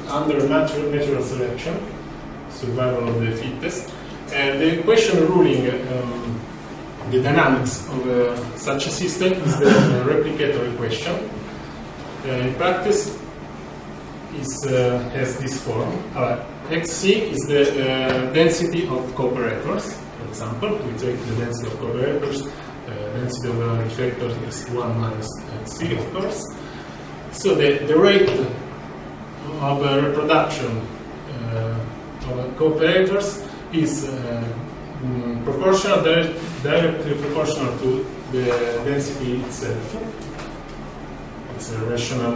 under natural selection, survival of the fittest. And the equation ruling the dynamics of such a system is the replicator equation. In practice, has this form. Xc is the density of cooperators. For example, we take the density of cooperators. Density of reflectors is 1 minus Xc, of course. So the rate of reproduction of cooperators is proportional, directly proportional to the density itself. It's a rational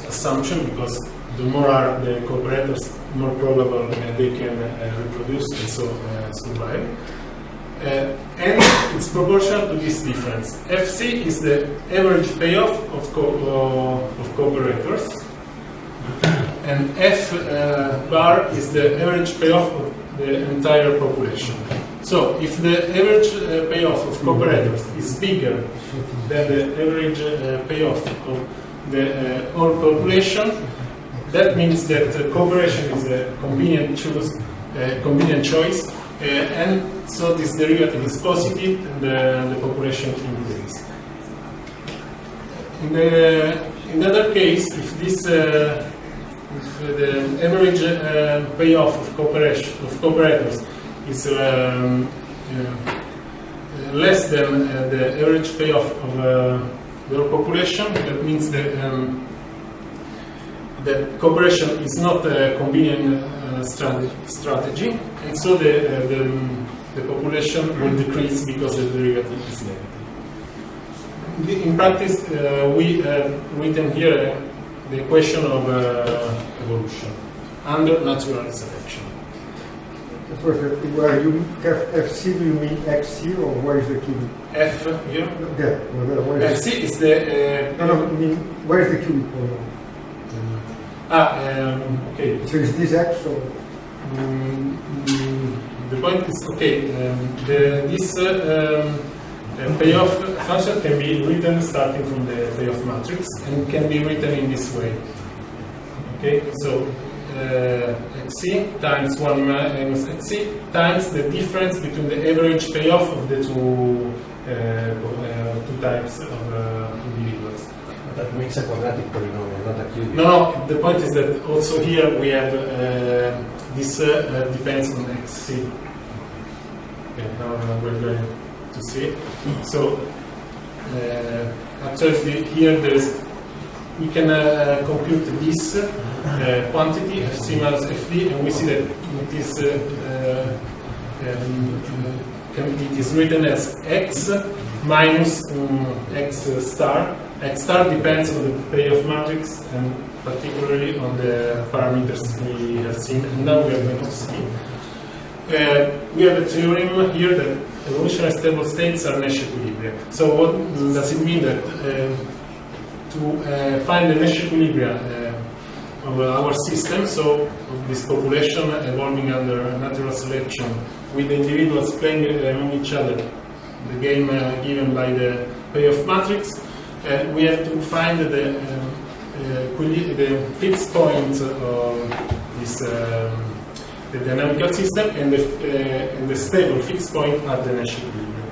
assumption, because the more are the cooperators, more probable they can reproduce and so survive. And it's proportional to this difference. Fc is the average payoff of cooperators, and F bar is the average payoff of the entire population. So if the average payoff of cooperators is bigger than the average payoff of the whole population, that means that cooperation is a convenient choice, and so this derivative is positive and the population increases. In the other case, if this if the average payoff of cooperators is less than the average payoff of the population, that means that that cooperation is not a convenient strategy, and so the population will decrease because the derivative is negative. In practice, we have written here the equation of evolution under natural selection. Where you have Fc, do you mean Xc, or where is the cubic? F here? Yeah. Fc is the... no, I mean, where is the cubic polynomial? Okay. So is this X or? The point is, okay, this payoff function can be written starting from the payoff matrix and can be written in this way. Okay, so Xc times 1 minus Xc times the difference between the average payoff of the two types of individuals. That makes a quadratic polynomial, not a cubic. No, the point is that also here we have this depends on Xc. Okay, now we're going to see. So actually here we can compute this quantity Fc minus Fd, and we see that it is written as X minus X star. X star depends on the payoff matrix and particularly on the parameters we have seen, and now we are going to see. We have a theorem here that evolutionary stable states are Nash equilibria. So what does it mean? That to find the Nash equilibria of our system, so of this population evolving under natural selection with the individuals playing among each other, the game given by the payoff matrix, we have to find the fixed point of this the dynamical system and the stable fixed point at the Nash equilibrium.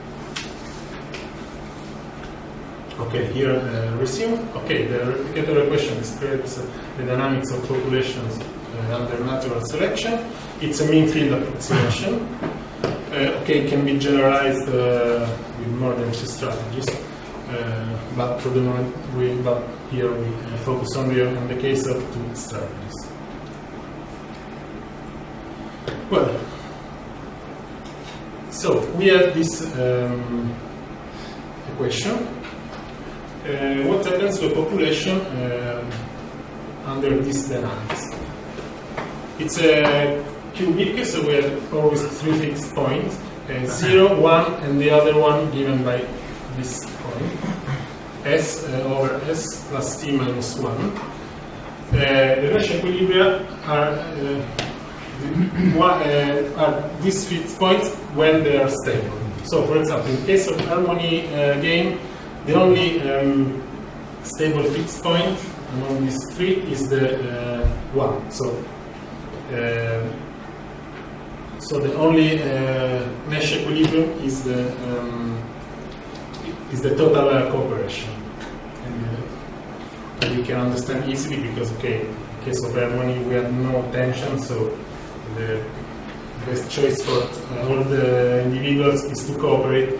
Okay, here resume. Okay, the replicator equation describes the dynamics of populations under natural selection. It's a mean field approximation. Okay, it can be generalized with more than two strategies. But for the moment, here we focus only on the case of two strategies. Well, so we have this equation. What happens to a population under this dynamics? It's a cubic, so we have always three fixed points: 0, 1, and the other one given by this point, S over S plus T minus 1. The Nash equilibria are these fixed points when they are stable. So, for example, in case of harmony game, the only stable fixed point among these three is the one. So the only Nash equilibrium is the total cooperation, and you can understand easily because in case of harmony we have no tension, so the best choice for all the individuals is to cooperate,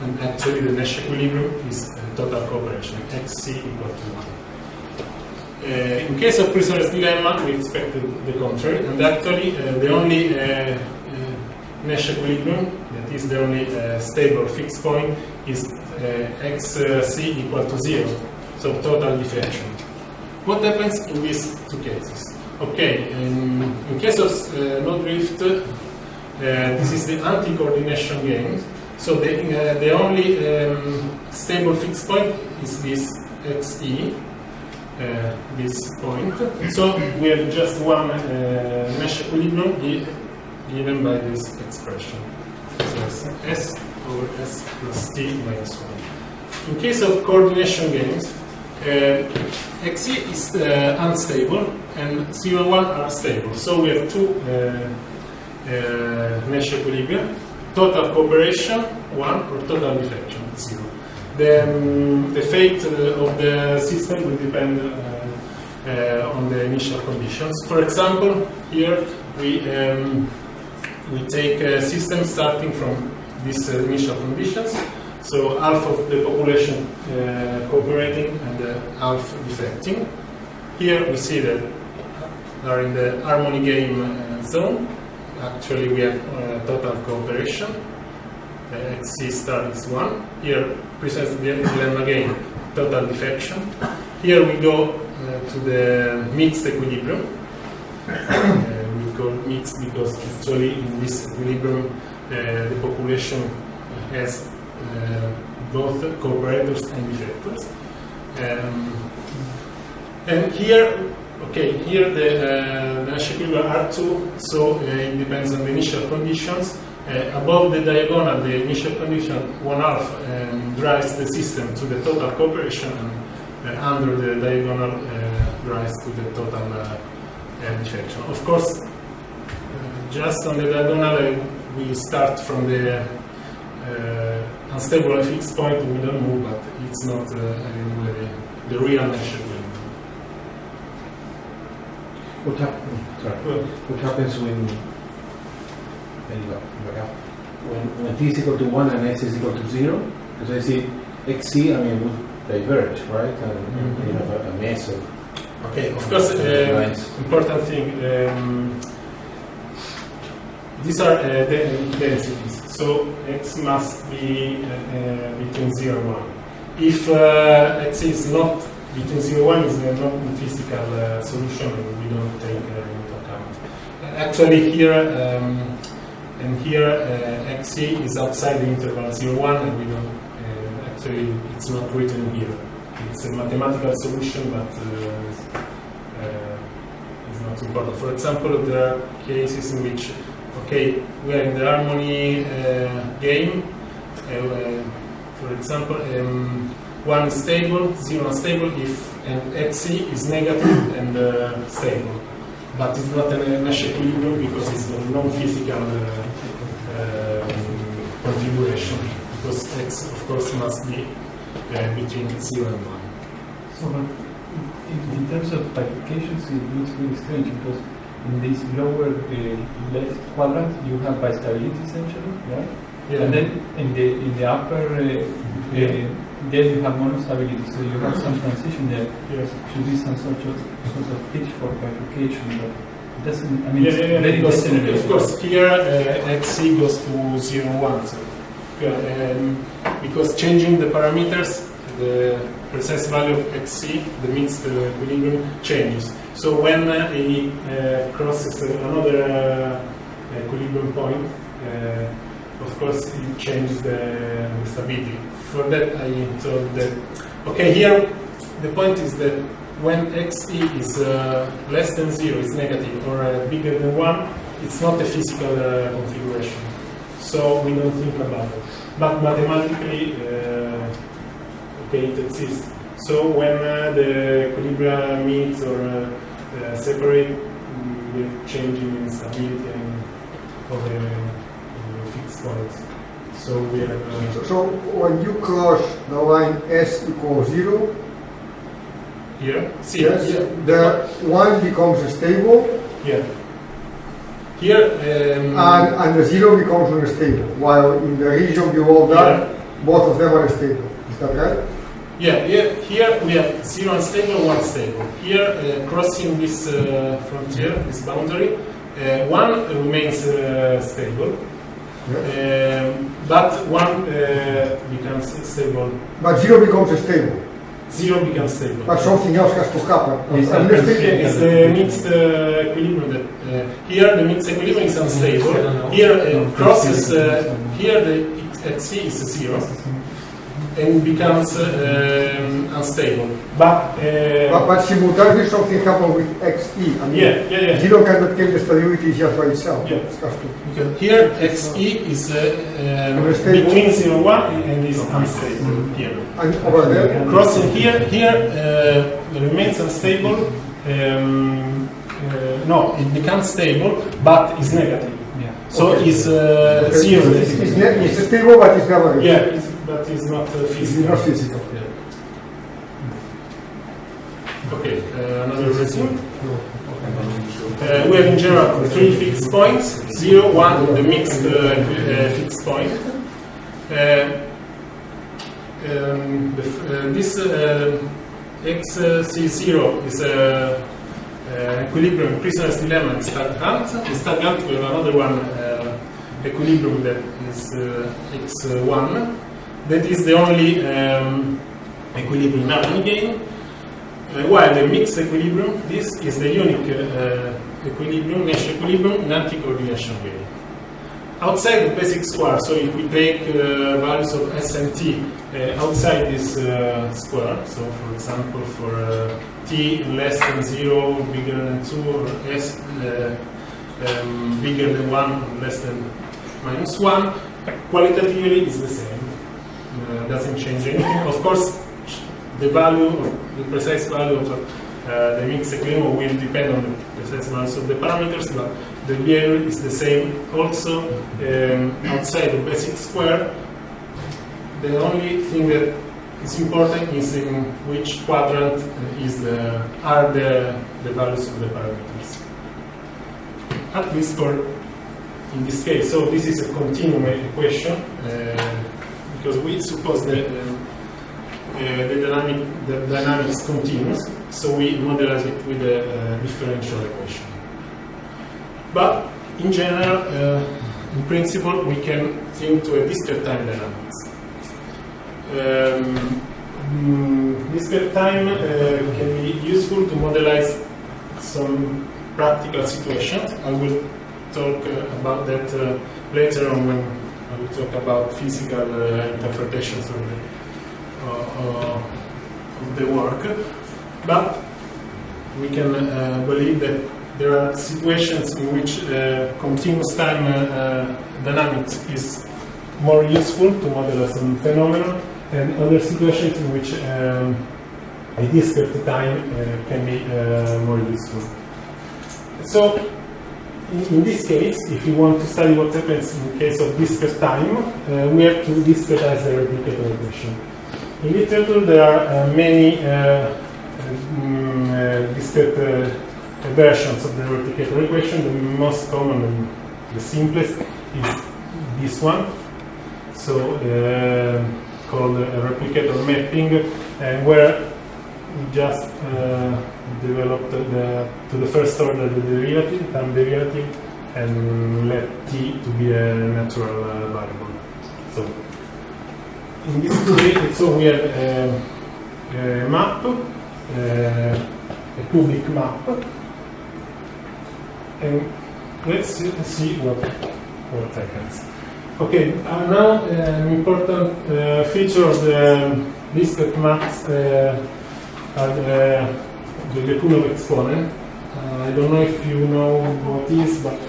and actually the Nash equilibrium is total cooperation, xc equal to 1. In case of prisoner's dilemma, we expected the contrary, and actually the only Nash equilibrium, that is the only stable fixed point, is xc equal to 0, so total deflection. What happens in these two cases? Okay, in case of no drift, this is the anti-coordination game. So the only stable fixed point is this xe, this point. So we have just one Nash equilibrium given by this expression. So it's S over S plus T minus 1. In case of coordination games, xe is unstable and 0 and 1 are stable. So we have two Nash equilibria, total cooperation 1 or total deflection 0. The fate of the system will depend on the initial conditions. For example, here we take a system starting from these initial conditions. So half of the population cooperating and half deflecting. Here we see that we are in the harmony game zone. Actually, we have total cooperation. xc star is 1. Here, precisely the dilemma game, total deflection. Here we go to the mixed equilibrium. We call mixed because actually in this equilibrium the population has both cooperators and deflectors. And here, here the Nash equilibrium are 2, so it depends on the initial conditions. Above the diagonal, the initial condition 1/2 drives the system to the total cooperation, and under the diagonal drives to the total deflection. Of course, just on the diagonal, we start from the unstable fixed point, we don't move, but it's not anyway the real Nash equilibrium. What happens when t is equal to 1 and s is equal to 0? Because I see xc, would diverge, right? And you have a mess of... Okay, of course, important thing, these are densities, so x must be between 0 and 1. If x is not between 0 and 1, is a non-physical solution, and we don't take into account. Actually, here and here, xc is outside the interval 0, 1, and we don't, actually, it's not written here. It's a mathematical solution, but it's not important. For example, there are cases in which, we are in the harmony game. For example, 1 is stable, 0 unstable, and xc is negative and stable. But it's not a Nash equilibrium because it's a non-physical configuration, because x, of course, must be between 0 and 1. So, in terms of bifurcations, it looks really strange because in this lower left quadrant you have bistability essentially, right? Yeah. And then in the upper there you have monostability, so you have some transition there. Yes. Should be some sort of pitchfork bifurcation, but it doesn't. It's very because, of course, here xc goes to 0, 1. So, because changing the parameters, the precise value of xc, the mixed equilibrium, changes. So when it crosses another equilibrium point, of course, it changes the stability. For that, I told that, here the point is that when xe is less than 0, it's negative, or bigger than 1, it's not a physical configuration. So we don't think about it. But mathematically, it exists. So when the equilibria meet or separate, we changing in stability and of the fixed points. So we have. So when you cross the line S equals 0, Here, see, yes, here, the 1 becomes stable here. Here, and the 0 becomes unstable, while in the region below that, both of them are stable. Is that right? yeah, here we have 0 unstable, 1 stable. Here, crossing this frontier, this boundary, 1 remains stable, but 1 becomes stable. But 0 becomes stable. 0 becomes stable. But something else has to happen. It's the mixed equilibrium. That, here the mixed equilibrium is unstable. Here crosses. Here the xc is 0, and becomes unstable. But simultaneously something happens with xe. I mean, 0 cannot keep the stability just by itself. Yeah. It has to. Because here xe is between 0 and 1 and is unstable here. And over there, Crossing here remains unstable. No, it becomes stable, but is negative. Yeah. So is 0. it's stable, but it's never. Yeah, but it's not physical. It's not physical. Yeah. Okay, another resume. We have in general 3 fixed points: 0, 1, the mixed fixed point. This xc0 is equilibrium, prisoner's dilemma, and stagnant. In stagnant, we have another one equilibrium that is x1. That is the only equilibrium now in game. While the mixed equilibrium, this is the unique equilibrium, Nash equilibrium, in anti-coordination game. Outside the basic square, so if we take values of S and T outside this square, so for example for T less than 0, bigger than 2, or S bigger than 1, or less than minus 1, qualitatively is the same. Doesn't change anything. Of course, the value, the precise value of the mixed equilibrium will depend on the precise values of the parameters, but the behavior is the same. Also, outside the basic square, the only thing that is important is in which quadrant are the values of the parameters. At least for in this case. So this is a continuum equation because we suppose that the dynamics continues. So we modelize it with a differential equation. But in general, in principle, we can think to a discrete-time dynamics. Discrete-time can be useful to modelize some practical situations. I will talk about that later on when I will talk about physical interpretations of the work. But we can believe that there are situations in which continuous time dynamics is more useful to model some phenomenon, and other situations in which a discrete time can be more useful. So, in this case, if you want to study what happens in case of discrete time, we have to discretize the replicator equation. In literature, there are many discrete versions of the replicator equation. The most common and the simplest is this one, so called a replicator mapping, where we just developed to the first order the derivative, time derivative, and let t to be a natural variable. So in this case, so we have a map, a cubic map. And let's see what happens. Okay, now an important feature of the discrete maps are the Lyapunov exponent. I don't know if you know what it is, but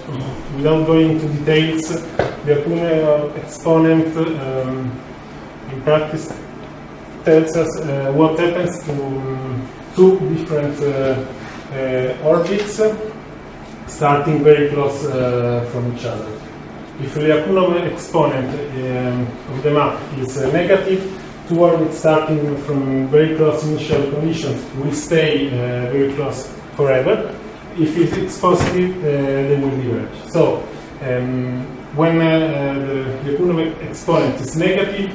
without going into details, the Lyapunov exponent in practice tells us what happens to two different orbits starting very close from each other. If Lyapunov exponent of the map is negative, two orbits starting from very close initial conditions will stay very close forever. If it's positive, they will diverge. So when the Lyapunov exponent is negative,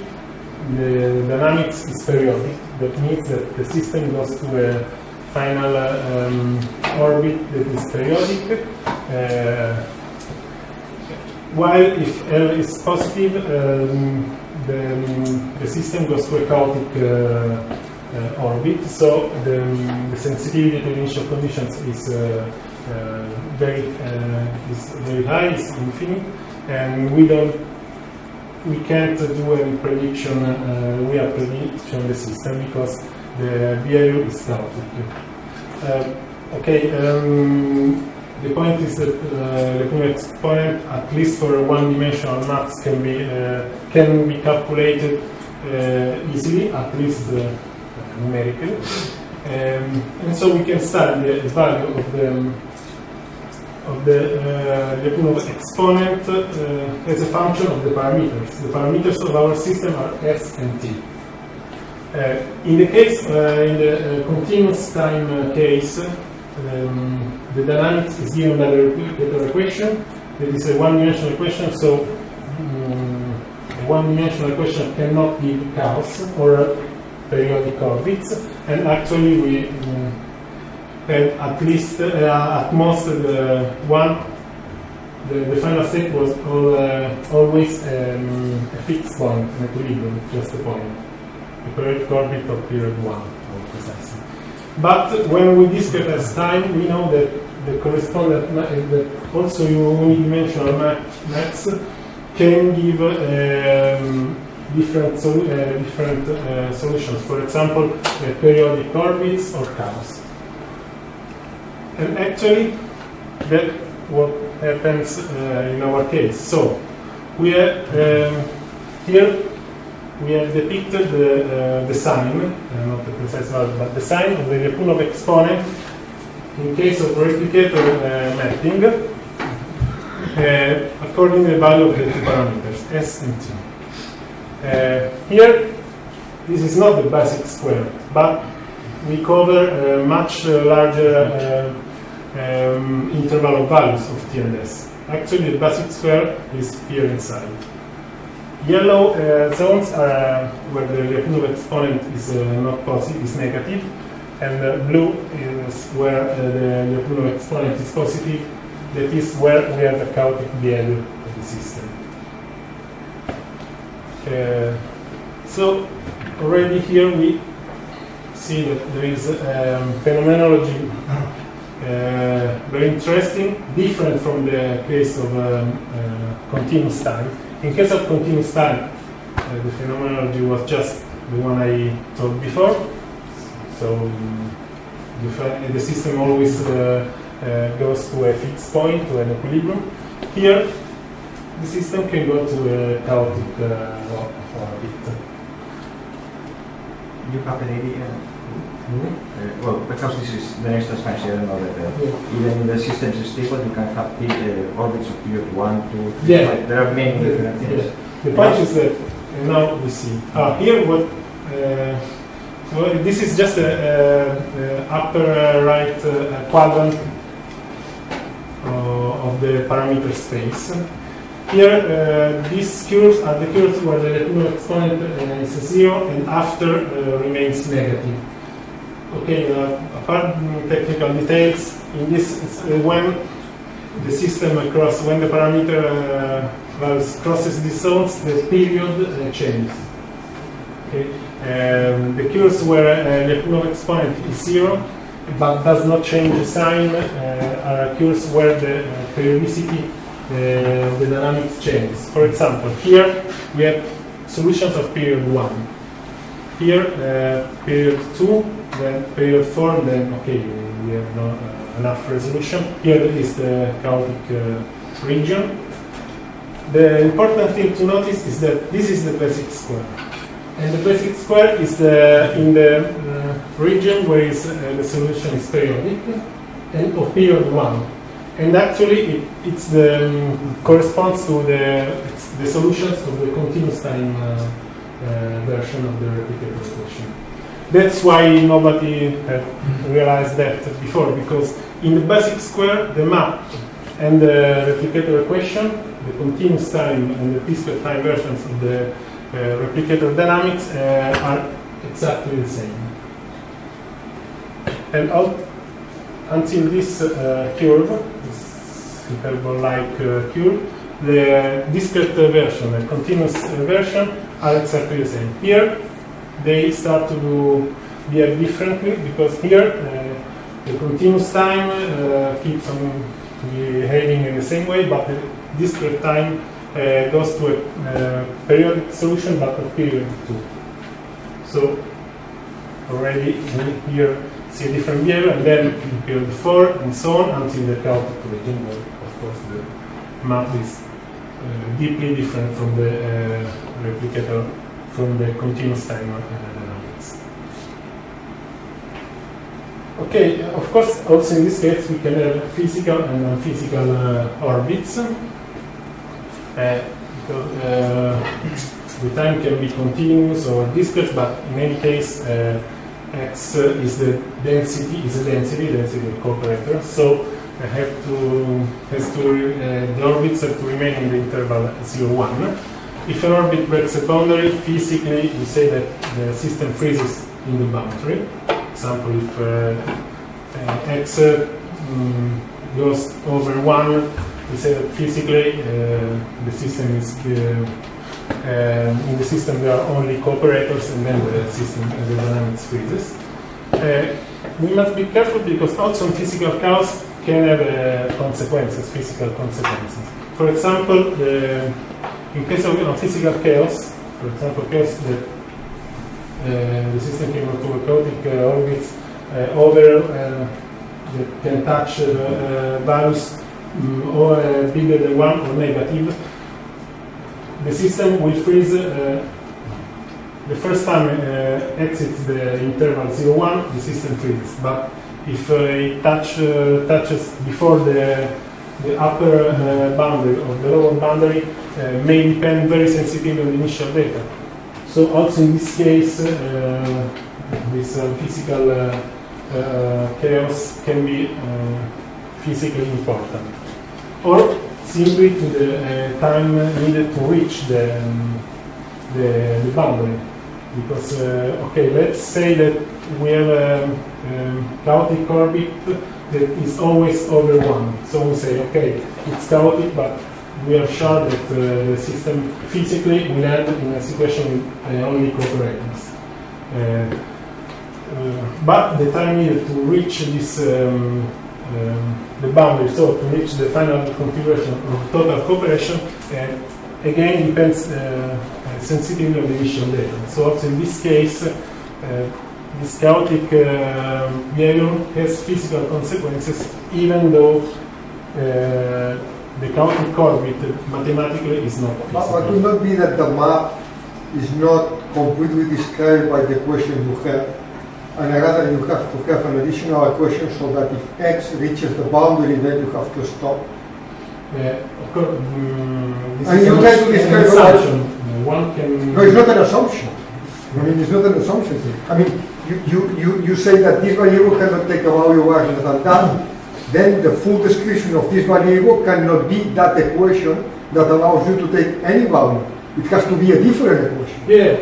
the dynamics is periodic. That means that the system goes to a final orbit that is periodic. While if L is positive, the system goes to a chaotic orbit. So the sensitivity to initial conditions is very high, it's infinite, and we can't do any prediction, real prediction of the system because the behavior is chaotic. The point is that the Lyapunov exponent, at least for one-dimensional maps, can be calculated easily, at least numerically, and so we can study the value of the Lyapunov exponent as a function of the parameters. The parameters of our system are S and T. In the case, in the continuous time case, the dynamics is given by the replicator equation. That is a one-dimensional equation, so a one-dimensional equation cannot give chaos or periodic orbits, and actually we had at least, at most, the final state was always a fixed point, an equilibrium, just a point, the periodic orbit of period 1, more precisely. But when we discretize time, we know that the correspondent, that also unidimensional maps can give different solutions. For example, periodic orbits or chaos. And actually, that's what happens in our case. So we have here. We have depicted the sign, not the precise value, but the sign of the Lyapunov exponent in case of replicator mapping according to the value of the two parameters, S and T. Here, this is not the basic square, but we cover a much larger interval of values of T and S. Actually, the basic square is here inside. Yellow zones are where the Lyapunov exponent is not positive, is negative, and blue is where the Lyapunov exponent is positive. That is where we have a chaotic behavior of the system. So already here we see that there is phenomenology very interesting, different from the case of continuous time. In case of continuous time, the phenomenology was just the one I told before. So the system always goes to a fixed point, to an equilibrium. Here, the system can go to a chaotic orbit. You have an idea? Well, because this is the next expansion, I know that even in the systems stable, you can have orbits of period 1, 2, 3. Yeah. There are many different things. The point is that now we see. Here, what? So this is just a upper right quadrant of the parameter space. Here, these curves are the curves where the Lyapunov exponent is 0 and after remains negative. Okay, apart from technical details, in this, when the system when the parameter crosses these zones, the period changes. Okay, the curves where Lyapunov exponent is 0 but does not change the sign are curves where the periodicity the dynamics changes. For example, here we have solutions of period 1. Here, period 2, then period 4, then okay, we have not enough resolution. Here is the chaotic region. The important thing to notice is that this is the basic square. And the basic square is in the region where the solution is periodic and of period 1. And actually it's corresponds to the solutions of the continuous time version of the replicator equation. That's why nobody had realized that before, because in the basic square the map and the replicator equation, the continuous time and the discrete time versions of the replicator dynamics are exactly the same. And until this curve, this hyperbola-like curve, the discrete version and continuous version are exactly the same. Here, they start to behave differently because here the continuous time keeps on behaving in the same way, but the discrete time goes to a periodic solution but of period 2. So already we here see a different behavior, and then in period 4 and so on until the chaotic region, where of course the map is deeply different from the replicator, from the continuous time dynamics. Okay, of course, also in this case we can have physical and non-physical orbits. The time can be continuous or discrete, but in any case, x is the density of co-operator. So the orbits have to remain in the interval 0,1. If an orbit breaks a boundary, physically we say that the system freezes in the boundary. For example, if x goes over 1, we say that physically the system is in the system there are only cooperators, and then the dynamics freezes. We must be careful because also physical chaos can have consequences, physical consequences. For example, in case of physical chaos, for example, chaos that the system can go to a chaotic orbits over that can touch values or bigger than 1 or negative. The system will freeze the first time exits the interval 0,1, the system freezes. But if it touches before the upper boundary or the lower boundary, may depend very sensitive on the initial data. So also in this case, this physical chaos can be physically important. Or simply to the time needed to reach the boundary. Because, okay, let's say that we have a chaotic orbit that is always over 1. So we say, okay, it's chaotic, but we are sure that the system physically will end in a situation with only cooperators. But the time needed to reach this the boundary, so to reach the final configuration of total cooperation, again depends sensitivity of the initial data. So also in this case, this chaotic behavior has physical consequences, even though the chaotic orbit mathematically is not physical. But it will not be that the map is not completely described by the equation you have, and rather you have to have an additional equation so that if x reaches the boundary, then you have to stop. Of course, this and is you try to an describe assumption. One can. No, it's not an assumption. I mean, it's not an assumption. I mean, you say that this variable cannot take a value larger than that. Then the full description of this variable cannot be that equation that allows you to take any value. It has to be a different equation. Yeah.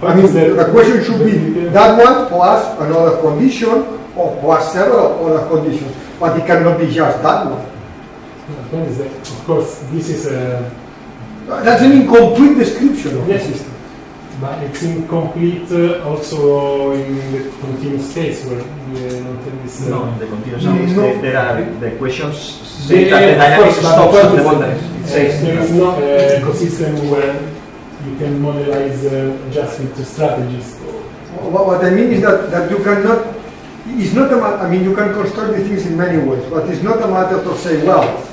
I mean, the question should be that one plus another condition or plus several other conditions, but it cannot be just that one. The point is that, of course, this is a... That's an incomplete description of the system. But it's incomplete also in the continuous case where we don't have this... No, in the continuous case, there are the equations Yeah, say that the dynamics of course, stops but at the boundaries. It says there is not an ecosystem where you can modelize adjustment strategies. What I mean is that you cannot, it's not a matter, I mean, you can construct the things in many ways, but it's not a matter to say, well,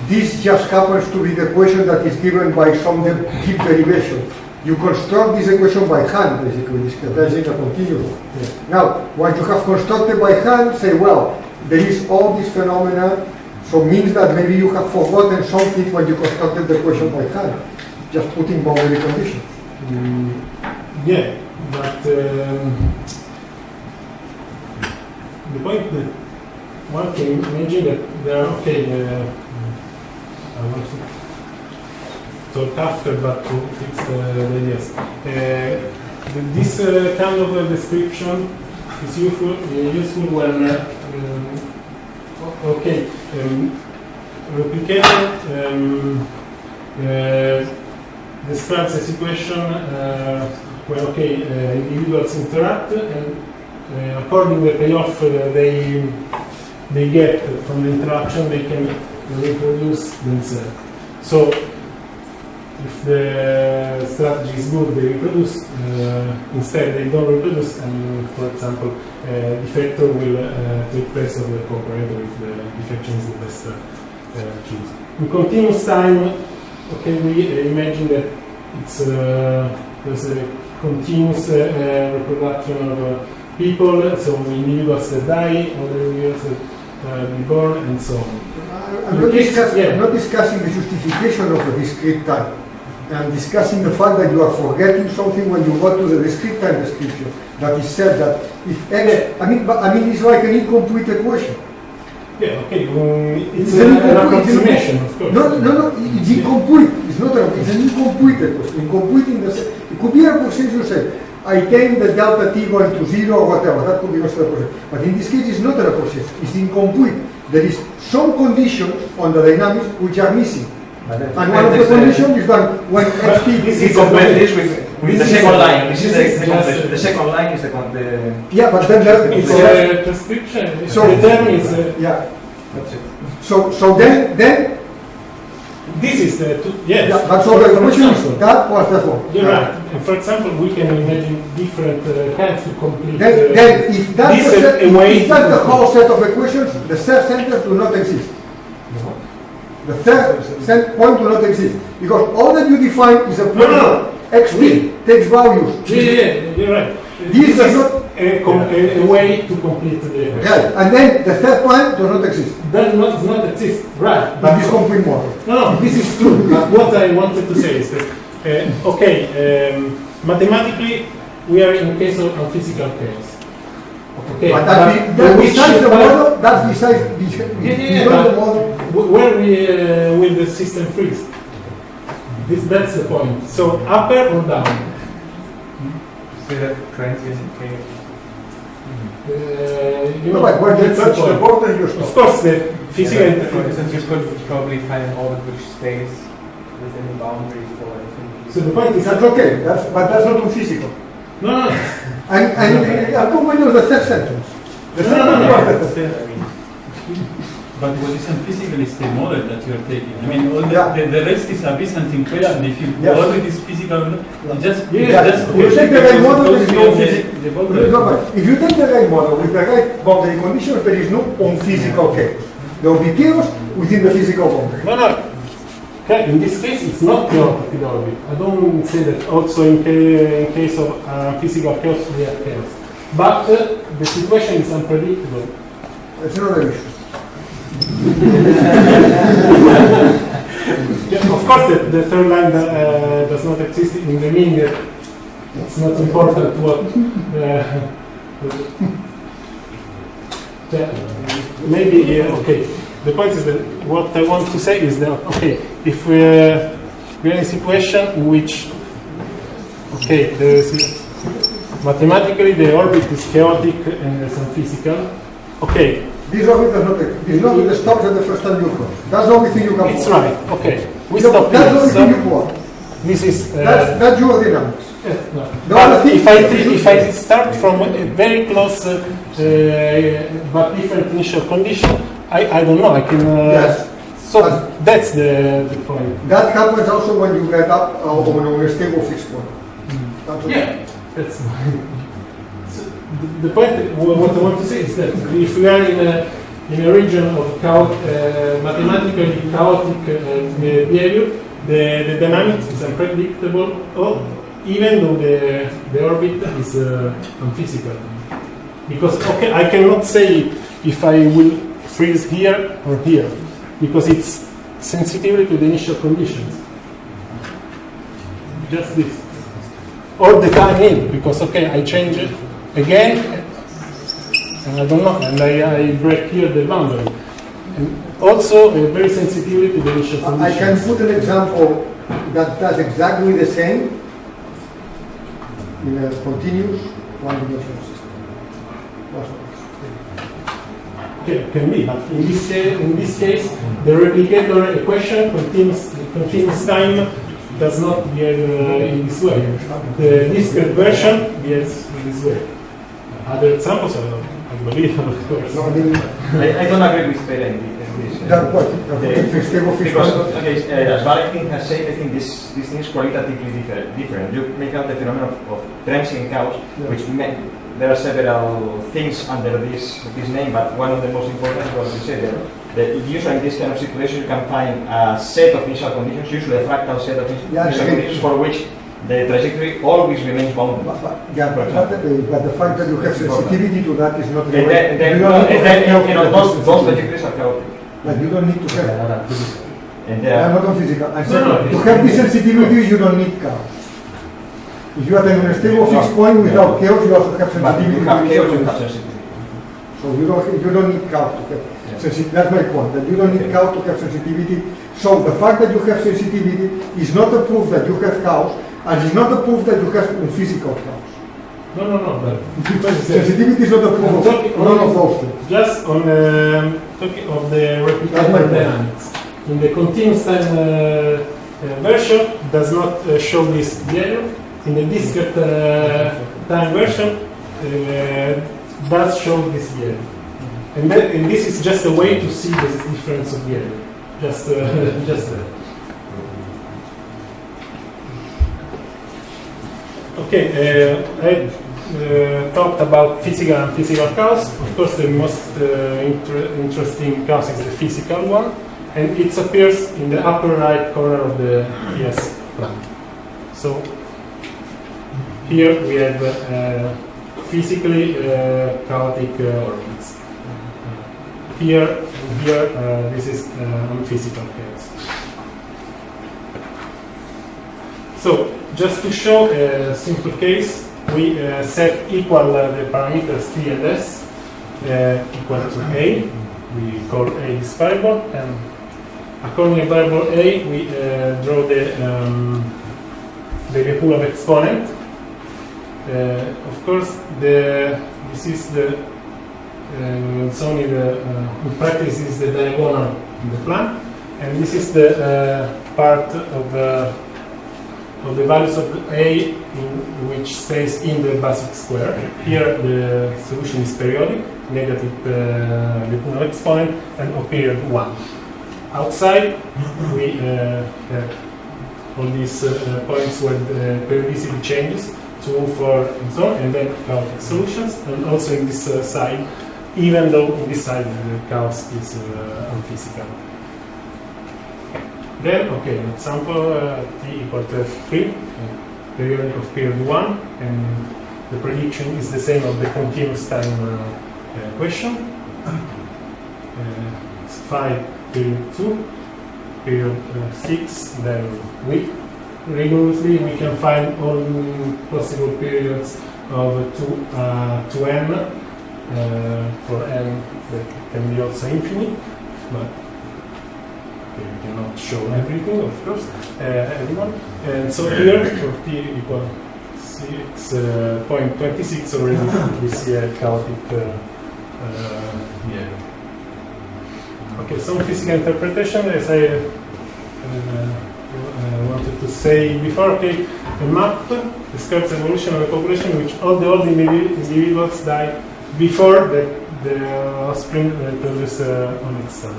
this just happens to be the equation that is given by some deep derivation. you construct this equation by hand, basically, discretizing a continuum. Yeah. Now, once you have constructed by hand, say, well, there is all this phenomena, so means that maybe you have forgotten something when you constructed the equation by hand, just putting boundary conditions. Yeah, but the point that one can imagine that there are, okay, I want to talk after, but to fix the ideas. This kind of description is useful when, okay, Replicator describes a situation where, okay, individuals interact, and according to the payoff they get from the interaction, they can reproduce themselves. So, if the strategy is good, they reproduce. Instead, they don't reproduce, and for example, defector will take place of the comparator if the defection is the best choice. In continuous time, okay, we imagine that it's there's a continuous reproduction of people, so individuals that die, other individuals that be born, and so on. I'm not discussing the justification of a discrete time. I'm discussing the fact that you are forgetting something when you go to the discrete time description. That is said that if x, I mean, it's like an incomplete equation. Yeah, okay. It's an approximation, of course. No, it's incomplete. It's not. It's an incomplete equation. Incomplete in the sense. It could be an approximation. Say, I take the delta t going to 0 or whatever. That could be also an approximation. But in this case, it's not an approximation. It's incomplete. There is some conditions on the dynamics which are missing. And one of the conditions is that when xt this is with the second line. This is the second line is the yeah, but then it's a prescription. So the term is yeah. That's it. So then this is the yeah. That's all the equation. That was the one. You're right. For example, we can imagine different kinds to complete. Then if that's the whole set of equations, the third sentence do not exist. The third point do not exist because all that you define is a point. Xt takes values. Yeah, you're right. This is not a way to complete the equation. Yeah, and then the third point does not exist. Does not exist, right? But this complete model. No, this is true. But what I wanted to say is that okay, mathematically we are in case of unphysical chaos. Okay, but that besides the model, that's besides the model. Where will the system freeze? That's the point. So upper or down? Say that transient chaos. But when you touch the border, you stop. Of course, the physical. For instance, you could probably find an orbit which stays within the boundary for infinity. So the point is that's okay. But that's not physical. No. And I'll come with the third sentence. The But what is unphysical is the model that you are taking. I mean, all the rest is a Byzantine question. If you orbit is physical, just you take the right model, there is no physical. If you take the right model with the right boundary conditions, there is no unphysical chaos. There will be chaos within the physical boundary. No. Okay, in this case, it's not chaotic orbi. I don't say that also in case of physical chaos, we have chaos. But the situation is unpredictable. That's another issue. Yeah, of course, the third line does not exist in the meaning that it's not important what. Maybe okay. The point is that what I want to say is that okay, if we're in a situation in which mathematically the orbit is chaotic and there's some physical, okay. This orbit does not exist. It's not the stops at the first time you cross. That's the only thing you can It's want. right, okay. We stop that's the only here. thing you want. This is that's your dynamics. no. But if I start from a very close but different initial condition, I don't know. I can. Yes. So that's the point. That happens also when you get up on a stable fixed point. That's okay. Yeah, that's. So the point. What I want to say is that if we are in a region of mathematically chaotic behavior, the dynamics is unpredictable. even though the orbit is unphysical. Because, okay, I cannot say if I will freeze here or here, because it's sensitivity to the initial conditions. Just this. Or the time in, because, okay, I change it again, and I don't know, and I break here the boundary. And also, very sensitivity to the initial conditions. I can put an example that does exactly the same in a continuous one-dimensional system. Okay, can be, but in this case, the replicator equation continuous time does not behave in this way. The discrete version behaves in this way. Other examples are, I believe, of course. No, I mean, I don't agree with Peter in this. that what? Because, as Valentin has said, I think this thing is qualitatively different. You make out the phenomenon of transient chaos, which there are several things under this name, but one of the most important was you said that usually in this kind of situation you can find a set of initial conditions, usually a fractal set of initial conditions for which the trajectory always remains bounded. But the fact that you have sensitivity to that is not. Those trajectories are chaotic. But you don't need to have. And I'm not on physical. I'm saying to have this sensitivity, you don't need chaos. If you are in a stable fixed point without chaos, you also have sensitivity. But you have chaos, you have sensitivity. So you don't need chaos to have sensitivity. That's my point. That you don't need chaos to have sensitivity. So the fact that you have sensitivity is not a proof that you have chaos, and is not a proof that you have physical chaos. No. But sensitivity is not a proof of none of those things. Just on talking of the replicator dynamics. In the continuous time version, does not show this behavior. In the discrete time version, does show this behavior. And this is just a way to see the difference of behavior. Just that. Okay, I talked about physical and physical chaos. Of course, the most interesting chaos is the physical one, and it appears in the upper right corner of the ES plan. So here we have physically chaotic orbits. Here, this is unphysical chaos. So, just to show a simple case, we set equal the parameters T and S equal to A. We call A this variable, and according to variable A, we draw the Lyapunov exponent. Of course, this is the it's only the in practice is the diagonal in the plan, and this is the part of the values of A which stays in the basic square. Here the solution is periodic, negative Lyapunov exponent, and of period 1. Outside we have all these points where the periodicity changes, 2, 4, and so on, and then chaotic solutions, and also in this side, even though in this side the chaos is unphysical. Then, okay, an example, T equal to F3, periodic of period 1, and the prediction is the same of the continuous time equation. It's 5, period 2, period 6, then rigorously we can find all possible periods of 2 n, for n that can be also infinite, but we cannot show everything, of course, everyone. And so here, for t equal 6.26 already, we see a chaotic behavior. Okay, some physical interpretation, as I wanted to say before. Okay, a map describes evolution of a population in which all the old individuals die before the offspring produce on its own.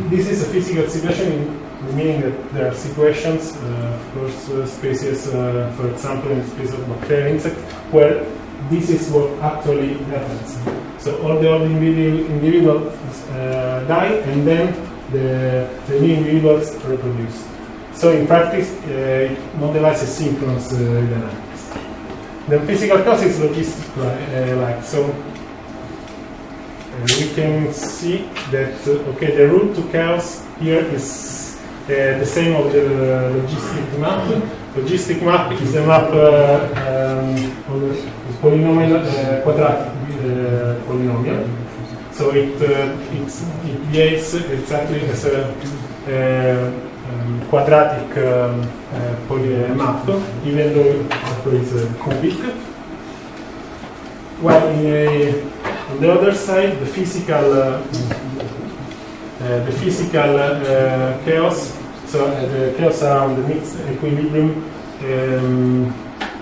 This is a physical situation, meaning that there are situations, of course, species, for example, in the space of bacterial insects, where this is what actually happens. So all the old individuals die, and then the new individuals reproduce. So in practice, it modelizes synchronous dynamics. The physical chaos is logistic-like. So we can see that okay, the root to chaos here is the same of the logistic map. Logistic map is a map of the polynomial quadratic polynomial. So it behaves exactly as a quadratic map, even though it is cubic. While on the other side, the physical chaos, so the chaos around the mixed equilibrium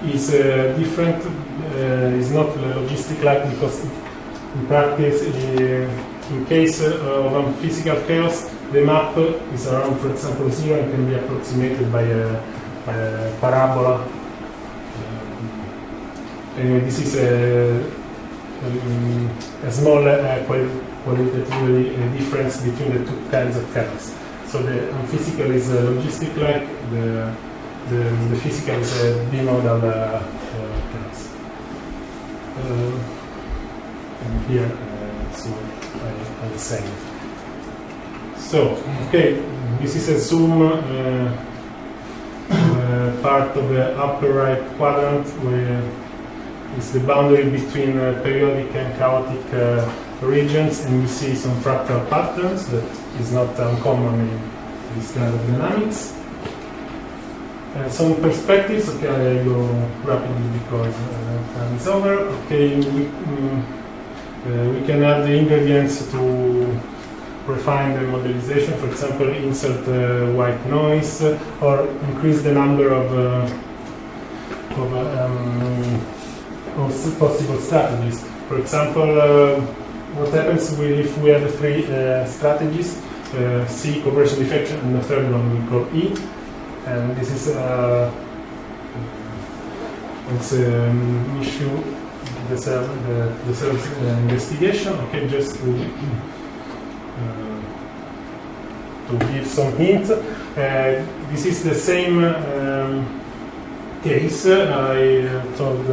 is different. Is not logistic-like because in practice, in case of unphysical chaos, the map is around, for example, 0 and can be approximated by a parabola. Anyway, this is a small qualitative difference between the two kinds of chaos. So the unphysical is logistic-like, the physical is a bimodal chaos. And here, so I'll say. So, okay, this is a zoom part of the upper right quadrant where is the boundary between periodic and chaotic regions, and we see some fractal patterns that is not uncommon in this kind of dynamics. Some perspectives, okay, I go rapidly because time is over. Okay, we can add the ingredients to refine the modelization, for example, insert white noise or increase the number of possible strategies. For example, what happens if we have three strategies, C, cooperation defection, and the third one we call E, and this is it's an issue deserves investigation. Okay, just to give some hint, this is the same case I told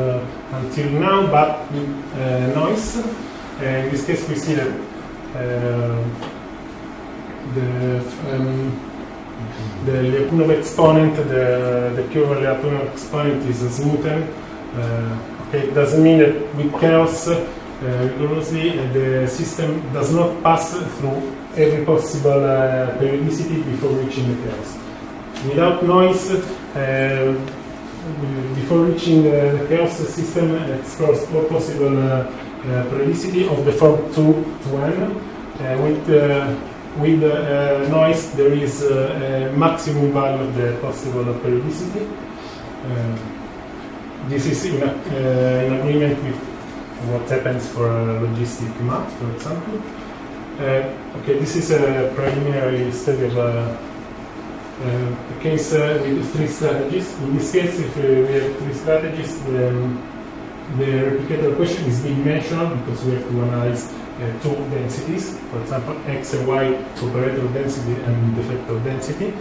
until now, but with noise. In this case, we see that the Lyapunov exponent, the pure Lyapunov exponent is smoothened. Okay, it doesn't mean that with chaos, rigorously, the system does not pass through every possible periodicity before reaching the chaos. Without noise, before reaching the chaos, the system explores all possible periodicity of the form 2 to n. With noise, there is a maximum value of the possible periodicity. This is in agreement with what happens for a logistic map, for example. Okay, this is a preliminary study of a case with three strategies. In this case, if we have three strategies, the replicator question is bidimensional because we have to analyze two densities, for example, x and y operator density and defector density.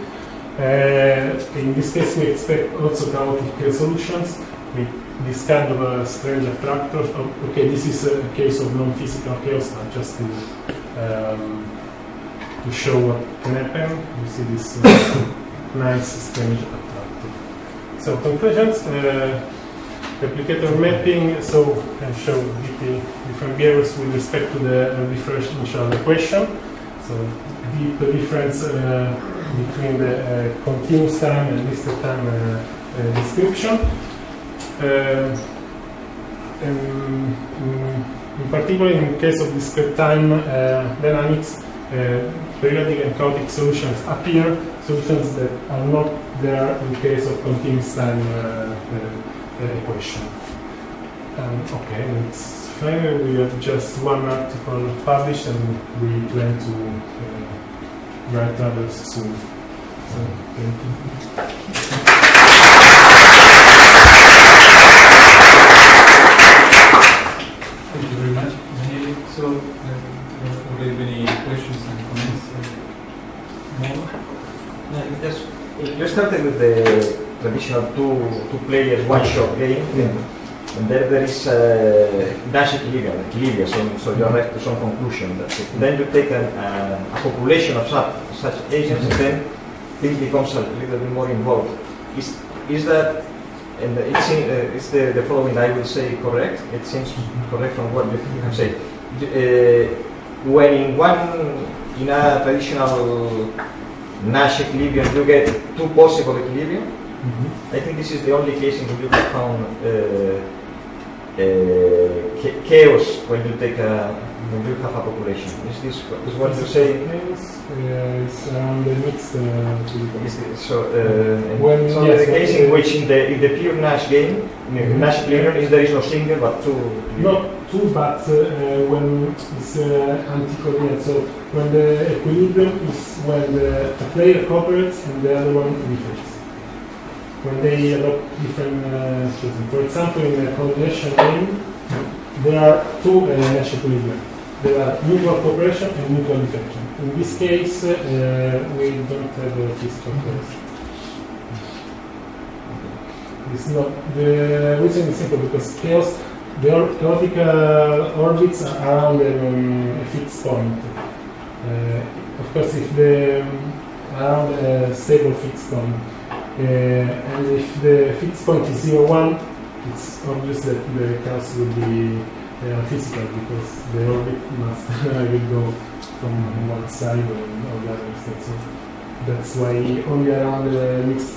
In this case, we expect also chaotic solutions with this kind of strange attractors. Okay, this is a case of non-physical chaos, but just to show what can happen. You see this nice strange attractor. So conclusions, replicator mapping, so can show different behaviors with respect to the differential equation. So deep difference between the continuous time and listed time description. In particular, in case of discrete-time dynamics, periodic and chaotic solutions appear, solutions that are not there in case of continuous time equation. Okay, it's fair. We have just one article published, and we plan to write others soon. So, thank you. Thank you very much, Daniele. So, already any questions and comments? No, just You started with the traditional two players, one shot game, and there is Nash Equilibrium, so you arrive to some conclusion. Then you take a population of such agents, and then things becomes a little bit more involved. Is that, and it's the following I will say correct? It seems correct from what you have said. When in a traditional Nash equilibrium you get two possible equilibrium, I think this is the only case in which you have found chaos when you have a population. Is this what you say? It's around the mixed equilibrium. So the case in which in the pure Nash game, Nash equilibrium, there is no single but two. Not two, but when it's anti-coordinate. So when the equilibrium is when the player cooperates and the other one defects. When they adopt different choices. For example, in a coordination game, there are two Nash equilibrium. There are mutual cooperation and mutual defection. In this case, we don't have a physical case. It's not, the reason is simple because the chaotic orbits are around a fixed point. Of course, if around a stable fixed point, and if the fixed point is 0, 1, it's obvious that the chaos will be physical because the orbit must will go from one side or the other side. So that's why only around the mixed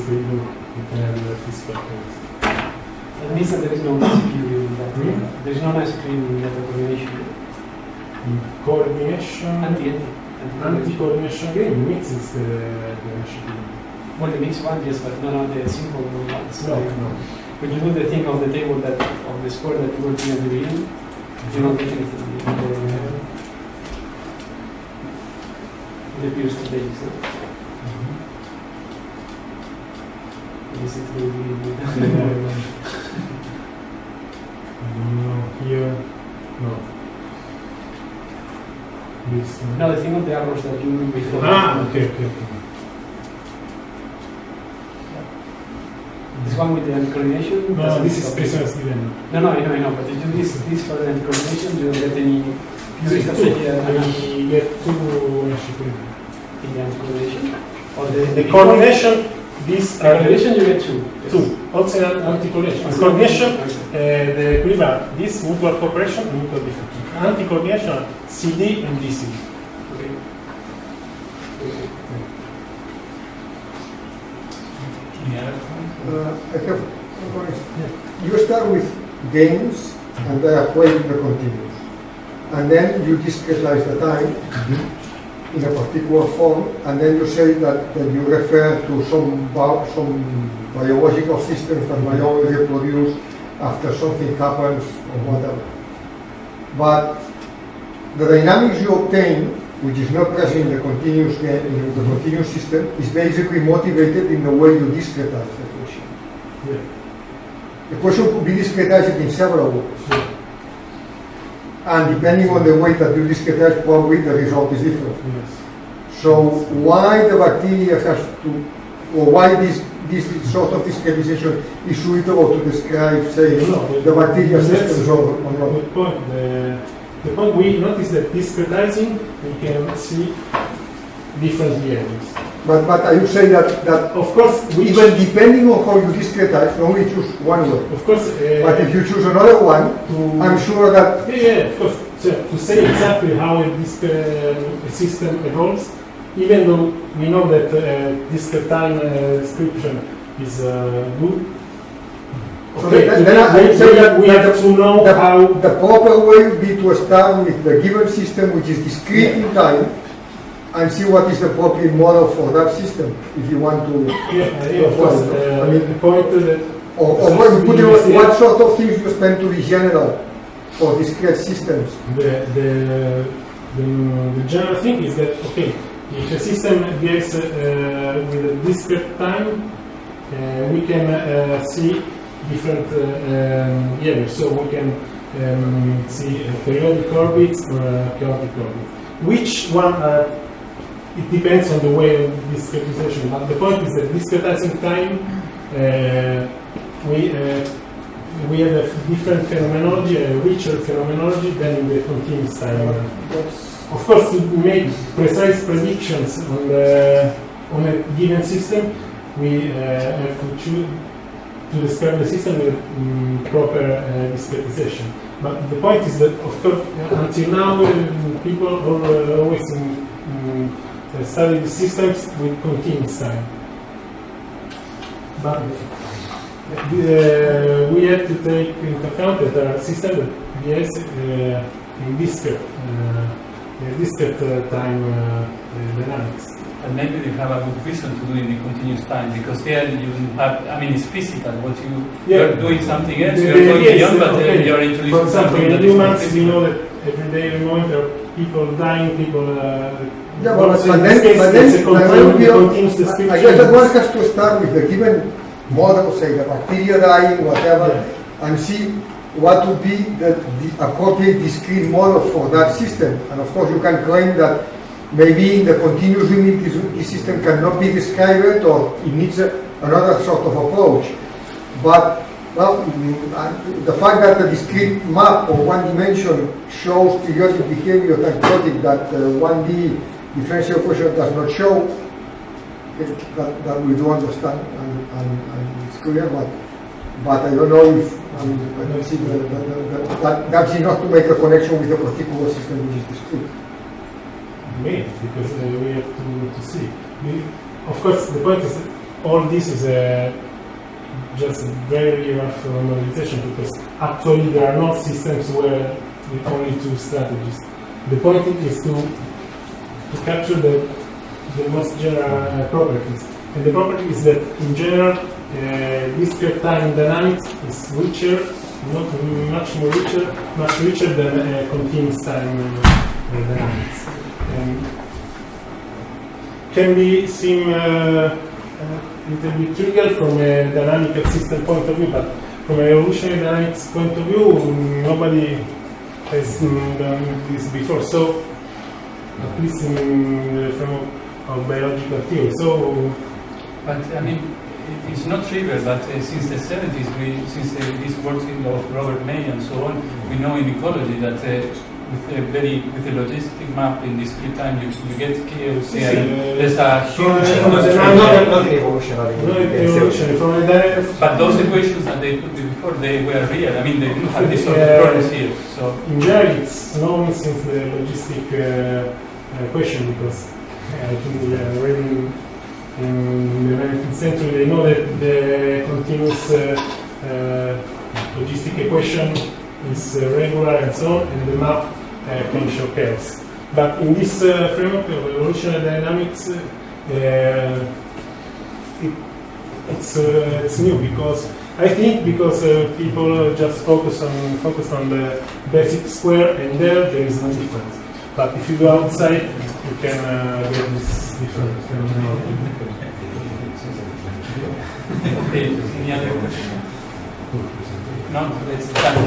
equilibrium you can have the physical chaos. That means that there is no nice equilibrium in that. There is no nice equilibrium in that coordination. Coordination. Anti-coordination game mixes the Nash equilibrium. Well, the mixed one, yes, but not the simple ones. No. When you do the thing of the table of the square that you were doing at the beginning, you don't get anything. It appears to be so. This is the no, here, no. This one. No, the thing of the arrows that you do before. Okay. This one with the anti-coordination? No, this is precise dilemma. No, I know, but if you do this for the anti-coordination, you don't get any pure strategy. You get two Nash equilibrium. In the anti-coordination? Or The coordination, this coordination you get two. Two. Also anti-coordination. Coordination, the equilibrium, this mutual cooperation and mutual defection. Anti-coordination, CD and DC. Okay. I have one question. You start with games and they are played in the continuous. And then you discretize the time in a particular form, and then you say that you refer to some biological systems that might only reproduce after something happens or whatever. But the dynamics you obtain, which is not present in the continuous game, in the continuous system, is basically motivated in the way you discretize the question. Yeah. The question could be discretized in several ways. Yeah. And depending on the way that you discretize, probably the result is different. Yes. So why the bacteria has to, or why this sort of discretization is suitable to describe, say, the bacteria systems or not? Good point. The point we notice that discretizing, we can see different behaviors. But are you saying that Of course, even depending on how you discretize, you only choose one way? Of course. But if you choose another one, I'm sure that... Yeah, of course. So to say exactly how this system evolves, even though we know that discrete-time description is good. So Okay, then I say that we have to know how the proper way would be to start with the given system, which is discrete in time, and see what is the appropriate model for that system, if you want to... of course. I mean, the point that... what sort of things you spend to be general for discrete systems? The general thing is that, okay, if a system behaves with a discrete time, we can see different behaviors. So we can see periodic orbits or chaotic orbits. Which one are it depends on the way of discretization. But the point is that discretizing time, we have a different phenomenology, a richer phenomenology than in the continuous time. Of course, to make precise predictions on a given system, we have to choose to describe the system with proper discretization. But the point is that, of course, until now, people always study the systems with continuous time. But we have to take into account that there are systems that behaves in discrete time dynamics. And maybe they have a good reason to do it in continuous time, because there you have, I mean, it's physical. What you're doing something else, you're going beyond, but you're introducing something that is not physical. We know that every day, every moment, there are people dying, people. I guess that one has to start with the given model, say the bacteria dying, whatever, and see what would be the appropriate discrete model for that system. And of course, you can claim that maybe in the continuous unit this system cannot be described, or it needs another sort of approach. But well, the fact that the discrete map of one dimension shows periodic behavior and chaotic that 1D differential equation does not show, that we do understand and it's clear. But I don't know if I don't see that's enough to make a connection with a particular system which is discrete. Maybe, because we have to see. Of course, the point is that all this is just a very rough normalization, because actually there are not systems where with only two strategies. The point is to capture the most general properties. And the property is that in general, discrete time dynamics is richer, much richer than continuous time dynamics. Can be seem a little bit trivial from a dynamical system point of view, but from an evolutionary dynamics point of view, nobody has done this before. So, at least in the framework of biological theory. So, but I mean, it's not trivial. But since the 70s, since this work of Robert May and so on, we know in ecology that. With a logistic map in discrete time, you get chaos. There's a huge not evolutionary. But those equations that they put before, they were real. I mean, they do have this sort of progress here. So in general, it's known since the logistic equation, because I think we are already in the 19th century. They know that the continuous logistic equation is regular and so on, and the map can show chaos. But in this framework of evolutionary dynamics, it's new, because I think people just focus on the basic square, and there is no difference. But if you go outside, you can get this different phenomenon. Okay, any other question? No, let's start.